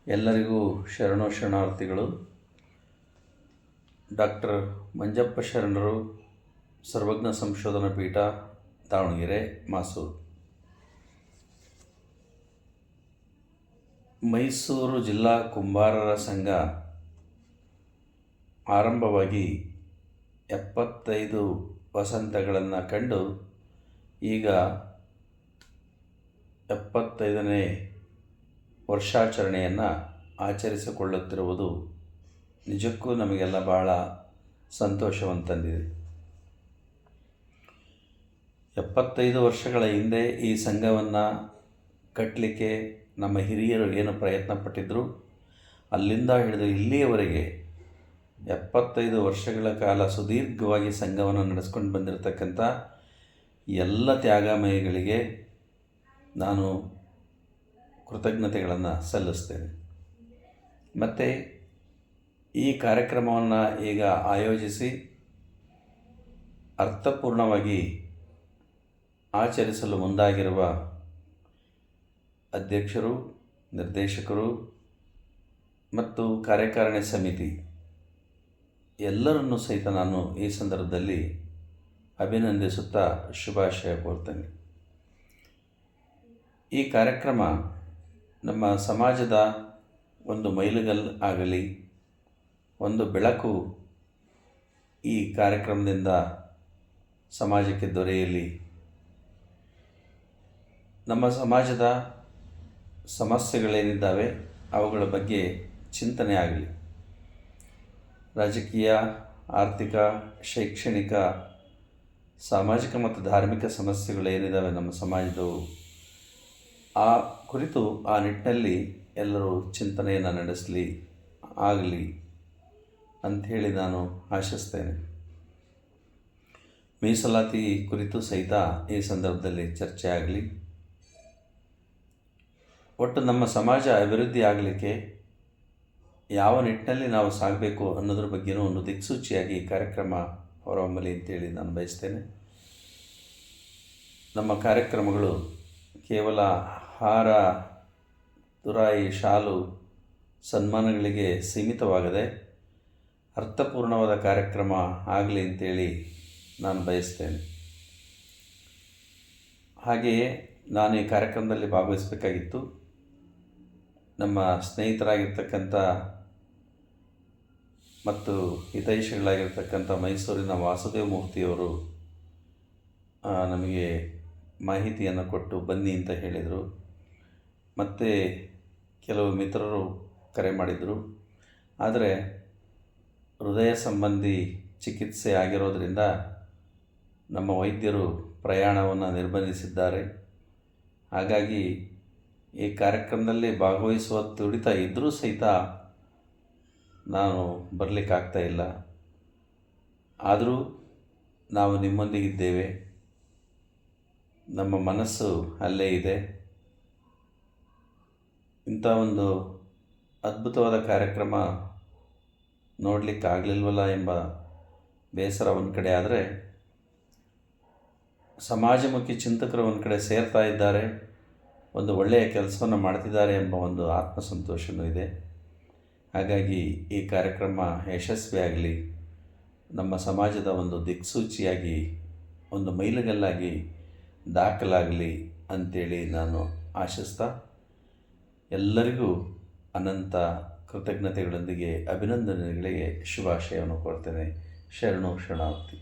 ಎಲ್ಲರಿಗೂ ಶರಣು ಶರಣಾರ್ಥಿಗಳು. ಡಾಕ್ಟರ್ ಮಂಜಪ್ಪ ಶರಣರು, ಸರ್ವಜ್ಞ ಸಂಶೋಧನಾ ಪೀಠ, ದಾವಣಗೆರೆ, ಮಾಸೂರು. ಮೈಸೂರು ಜಿಲ್ಲಾ ಕುಂಬಾರರ ಸಂಘ ಆರಂಭವಾಗಿ 75 ವಸಂತಗಳನ್ನು ಕಂಡು ಈಗ 75ನೇ ವರ್ಷಾಚರಣೆಯನ್ನು ಆಚರಿಸಿಕೊಳ್ಳುತ್ತಿರುವುದು ನಿಜಕ್ಕೂ ನಮಗೆಲ್ಲ ಬಹಳ ಸಂತೋಷವನ್ನು ತಂದಿದೆ. 75 ವರ್ಷಗಳ ಹಿಂದೆ ಈ ಸಂಘವನ್ನು ಕಟ್ಟಲಿಕ್ಕೆ ನಮ್ಮ ಹಿರಿಯರು ಏನು ಪ್ರಯತ್ನ ಪಟ್ಟಿದ್ದರು, ಅಲ್ಲಿಂದ ಹಿಡಿದು ಇಲ್ಲಿಯವರೆಗೆ 75 ವರ್ಷಗಳ ಕಾಲ ಸುದೀರ್ಘವಾಗಿ ಸಂಘವನ್ನು ನಡೆಸ್ಕೊಂಡು ಬಂದಿರತಕ್ಕಂಥ ಎಲ್ಲ ತ್ಯಾಗಮಯಿಗಳಿಗೆ ನಾನು ಕೃತಜ್ಞತೆಗಳನ್ನು ಸಲ್ಲಿಸ್ತೇನೆ. ಮತ್ತು ಈ ಕಾರ್ಯಕ್ರಮವನ್ನು ಈಗ ಆಯೋಜಿಸಿ ಅರ್ಥಪೂರ್ಣವಾಗಿ ಆಚರಿಸಲು ಮುಂದಾಗಿರುವ ಅಧ್ಯಕ್ಷರು, ನಿರ್ದೇಶಕರು ಮತ್ತು ಕಾರ್ಯಕಾರಿಣಿ ಸಮಿತಿ ಎಲ್ಲರನ್ನೂ ಸಹಿತ ನಾನು ಈ ಸಂದರ್ಭದಲ್ಲಿ ಅಭಿನಂದಿಸುತ್ತಾ ಶುಭಾಶಯ ಕೋರ್ತೇನೆ. ಈ ಕಾರ್ಯಕ್ರಮ ನಮ್ಮ ಸಮಾಜದ ಒಂದು ಮೈಲುಗಲ್ಲು ಆಗಲಿ, ಒಂದು ಬೆಳಕು ಈ ಕಾರ್ಯಕ್ರಮದಿಂದ ಸಮಾಜಕ್ಕೆ ದೊರೆಯಲಿ, ನಮ್ಮ ಸಮಾಜದ ಸಮಸ್ಯೆಗಳೇನಿದ್ದಾವೆ ಅವುಗಳ ಬಗ್ಗೆ ಚಿಂತನೆ ಆಗಲಿ, ರಾಜಕೀಯ, ಆರ್ಥಿಕ, ಶೈಕ್ಷಣಿಕ, ಸಾಮಾಜಿಕ ಮತ್ತು ಧಾರ್ಮಿಕ ಸಮಸ್ಯೆಗಳೇನಿದ್ದಾವೆ ನಮ್ಮ ಸಮಾಜದವು, ಆ ಕುರಿತು ಆ ನಿಟ್ಟಿನಲ್ಲಿ ಎಲ್ಲರೂ ಚಿಂತನೆಯನ್ನು ನಡೆಸಲಿ, ಆಗಲಿ ಅಂಥೇಳಿ ನಾನು ಆಶಿಸ್ತೇನೆ. ಮೀಸಲಾತಿ ಕುರಿತು ಸಹಿತ ಈ ಸಂದರ್ಭದಲ್ಲಿ ಚರ್ಚೆ ಆಗಲಿ. ಒಟ್ಟು ನಮ್ಮ ಸಮಾಜ ಅಭಿವೃದ್ಧಿ ಆಗಲಿಕ್ಕೆ ಯಾವ ನಿಟ್ಟಿನಲ್ಲಿ ನಾವು ಸಾಗಬೇಕು ಅನ್ನೋದ್ರ ಬಗ್ಗೆಯೂ ಒಂದು ದಿಕ್ಸೂಚಿಯಾಗಿ ಈ ಕಾರ್ಯಕ್ರಮ ಹೊರಹೊಮ್ಮಲಿ ಅಂತೇಳಿ ನಾನು ಬಯಸ್ತೇನೆ. ನಮ್ಮ ಕಾರ್ಯಕ್ರಮಗಳು ಕೇವಲ ಹಾರ, ತುರಾಯಿ, ಶಾಲು, ಸನ್ಮಾನಗಳಿಗೆ ಸೀಮಿತವಾಗದೆ ಅರ್ಥಪೂರ್ಣವಾದ ಕಾರ್ಯಕ್ರಮ ಆಗಲಿ ಅಂತೇಳಿ ನಾನು ಬಯಸ್ತೇನೆ. ಹಾಗೆಯೇ ನಾನು ಈ ಕಾರ್ಯಕ್ರಮದಲ್ಲಿ ಭಾಗವಹಿಸಬೇಕಾಗಿತ್ತು. ನಮ್ಮ ಸ್ನೇಹಿತರಾಗಿರ್ತಕ್ಕಂಥ ಮತ್ತು ಹಿತೈಷಿಗಳಾಗಿರ್ತಕ್ಕಂಥ ಮೈಸೂರಿನ ವಾಸುದೇವ ಮೂರ್ತಿಯವರು ನಮಗೆ ಮಾಹಿತಿಯನ್ನು ಕೊಟ್ಟು ಬನ್ನಿ ಅಂತ ಹೇಳಿದರು. ಮತ್ತು ಕೆಲವು ಮಿತ್ರರು ಕರೆ ಮಾಡಿದರು. ಆದರೆ ಹೃದಯ ಸಂಬಂಧಿ ಚಿಕಿತ್ಸೆ ಆಗಿರೋದರಿಂದ ನಮ್ಮ ವೈದ್ಯರು ಪ್ರಯಾಣವನ್ನು ನಿರ್ಬಂಧಿಸಿದ್ದಾರೆ. ಹಾಗಾಗಿ ಈ ಕಾರ್ಯಕ್ರಮದಲ್ಲಿ ಭಾಗವಹಿಸುವ ತುಡಿತ ಇದ್ದರೂ ಸಹಿತ ನಾನು ಬರಲಿಕ್ಕಾಗ್ತಾ ಇಲ್ಲ. ಆದರೂ ನಾವು ನಿಮ್ಮೊಂದಿಗಿದ್ದೇವೆ, ನಮ್ಮ ಮನಸ್ಸು ಅಲ್ಲೇ ಇದೆ. ಇಂಥ ಒಂದು ಅದ್ಭುತವಾದ ಕಾರ್ಯಕ್ರಮ ನೋಡಲಿಕ್ಕಾಗಲಿಲ್ವಲ್ಲ ಎಂಬ ಬೇಸರ ಒಂದು ಕಡೆ ಆದರೆ, ಸಮಾಜಮುಖಿ ಚಿಂತಕರು ಒಂದು ಕಡೆ ಸೇರ್ತಾ ಇದ್ದಾರೆ, ಒಂದು ಒಳ್ಳೆಯ ಕೆಲಸವನ್ನು ಮಾಡ್ತಿದ್ದಾರೆ ಎಂಬ ಒಂದು ಆತ್ಮಸಂತೋಷವೂ ಇದೆ. ಹಾಗಾಗಿ ಈ ಕಾರ್ಯಕ್ರಮ ಯಶಸ್ವಿಯಾಗಲಿ, ನಮ್ಮ ಸಮಾಜದ ಒಂದು ದಿಕ್ಸೂಚಿಯಾಗಿ, ಒಂದು ಮೈಲುಗಲ್ಲಾಗಿ ದಾಖಲಾಗಲಿ ಅಂಥೇಳಿ ನಾನು ಆಶಿಸ್ತಾ ಎಲ್ಲರಿಗೂ ಅನಂತ ಕೃತಜ್ಞತೆಗಳೊಂದಿಗೆ ಅಭಿನಂದನೆಗಳಿಗೆ ಶುಭಾಶಯವನ್ನು ಕೋರ್ತೇನೆ. ಶರಣು ಶರಣಾರ್ಥಿ.